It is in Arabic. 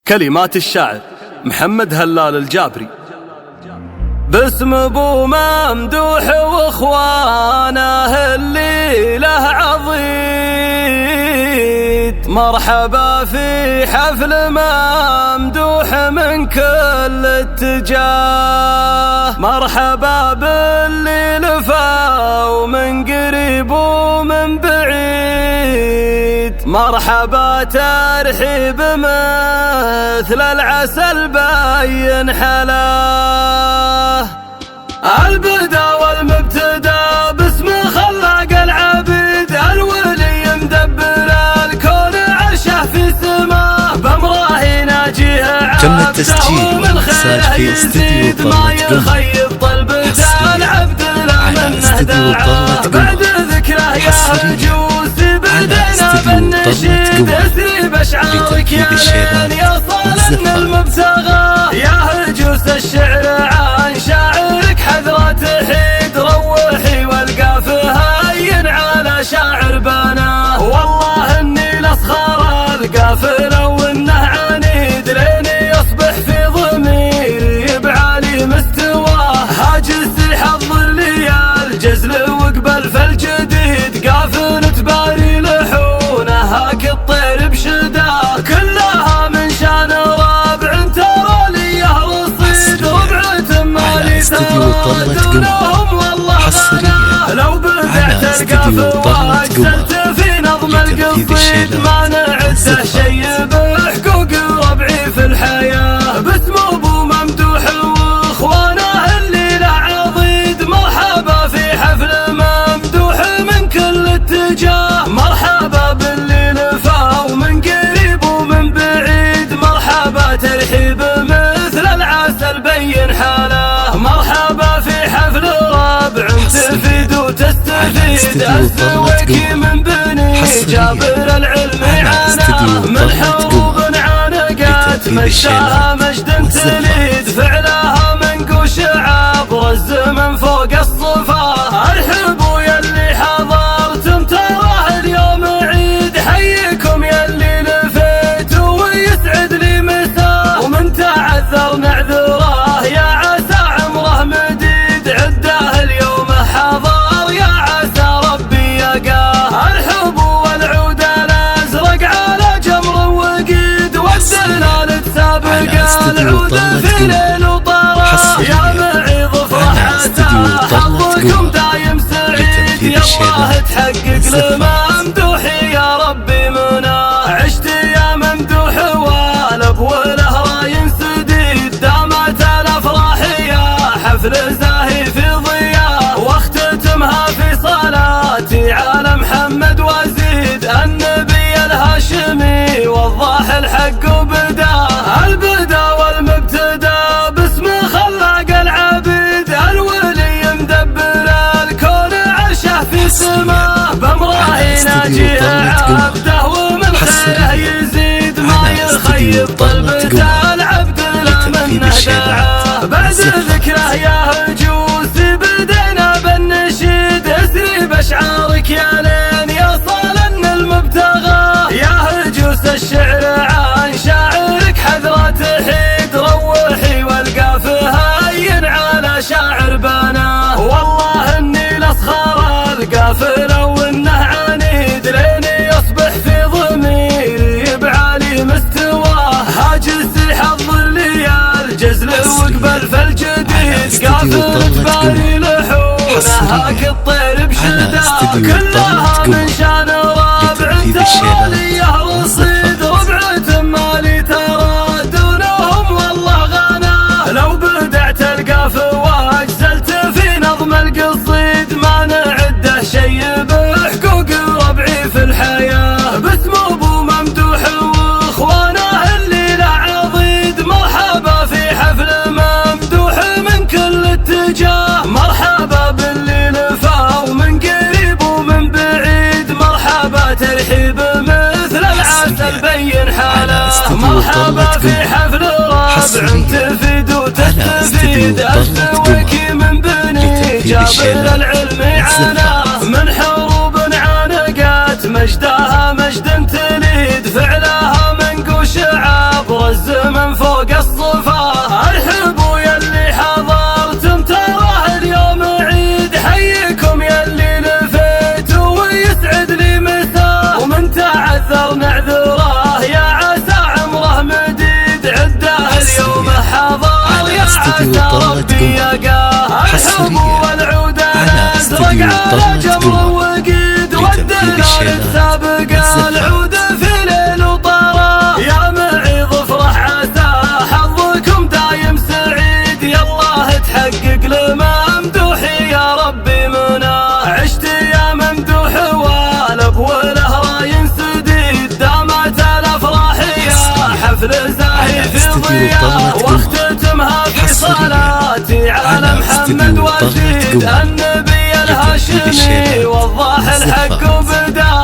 كلمات الشاعر محمد هلال الجابري. باسم ابو ممدوح واخوانه اللي له عضيد، مرحبا في حفل ممدوح من كل اتجاه، مرحبا باللي لفا ومن قريب ومن بعيد، مرحبا ترحيب مثل العسل بين حلاه، البدا والمبتدا باسم خلاق العبيد، الولي مدبر الكون عرشه في سماه، بامره يناجيه تم التسجيل والإنتاج في استديو طلة قمر، يخيب طلبة العبد لا منه داعاه، بعد ذكره يا هجوس بدينا بالنشيد، اسري باشعارك يا لين يصل المبتغى، يا هجوس الشعر عن شاعرك حذرة تحيد، روحي والقافه هين على شاعر بناه، والله اني لاسخر القافله وانه عنيد، لين يصبح في ضميري بعالي مستواه، هاجس يحضر لي الجزل وقبل فالجديد، قافل تباري لحونه هاك الطير بشداه، كلها من شان رابع ترى لي رصيد، ربعة مالي دونهم والله غنى، لو بدعت القافه واجزلت في نظم القصيد، ما نعده شي بحقوق ربعي في الحياه، باسم ابو ممدوح واخوانه اللي له عضيد، مرحبا في حفل ممدوح من كل اتجاه، مرحبا باللي لفا ومن قريب ومن بعيد، مرحبا ترحيب مثل العسل بين حاله، مرحبا في حفل رابع تفيد وتستفيد، استويك من بني جابر العلم عاناه، من حروب عانقت مشاها مجد تليد، فعلها منقوش عبر الزمن فوق الصفاه، ارحبوا يلي حضرتم تراه اليوم عيد، حيكم يلي لفيتوا ويسعد لي مساه، ومن تعذر نعذره يا عسى عمره مديد، عداه اليوم حضر يا عسى ربي يقاه، ارحبوا والعود الازرق على جمر وقيد، والدلال تسابق العود في ليل وطراه، يا معيض فرحته حظكم دايم سعيد، يالله تحقق لممدوحي يا ربي مناه، عشت يا ممدوح والب وله راي سديد، دامت الافراح يا حفل زاهي في ضياه، واختتمها في صلاتي على محمد وزيد، النبي الهاشمي وضاح الحق وبداه، البدا والمبتدا باسم خلاق العبيد، الولي مدبر الكون عرشه في سماه، بامره يناجيه عبده ومن خيره يزيد، ما يخيب طلبة العبد لا منه داعاه، بعد ذكره يا هجوس بدينا بالنشيد، اسري باشعارك يا لين يصل المبتغى، يا هجوس الشعر عن شاعرك حذرة تحيد، روحي والقافه هين على شاعر بناه، والله اني لاسخر القافله وانه عنيد، لين يصبح في ضميري بعالي مستواه، هاجس يحضر لي الجزل وقبل فالجديد، قافل تباري لحونه هاك الطير بشداه، كلها من شان رابع ترى لي رصيد، ربعة مالي ترى دونهم والله غنى، لو بدعت القافه واجزلت في نظم القصيد، ما نعده شي بحقوق ربعي في الحياه، باسم ابو ممدوح واخوانه اللي له عضيد، مرحبا في حفل ممدوح من كل اتجاه، مرحبا باللي لفا ومن قريب ومن بعيد، مرحبا ترحيب مثل العسل بين حاله، مرحبا في حفل رابع تفيد وتستفيد، استويك من بني جابر العلم عاناه، من حروب عانقت مجدها مجد تليد، فعلها منقوش عبر الزمن استديو ضلة قمر حصريا على استديو ضلة قمر لتنفيذ الشيلات العود في ليل وطرى يا معي افرح عسى حظكم دايم سعيد يالله تحقق لممدوح يا ربي منى عشت يا ممدوح والب وله راين سديد دامت الافراح يا حفل زاهي في ضياء واختتمها في صلاتي على محمد وزيد النبي الهاشمي وضح الحق وبدا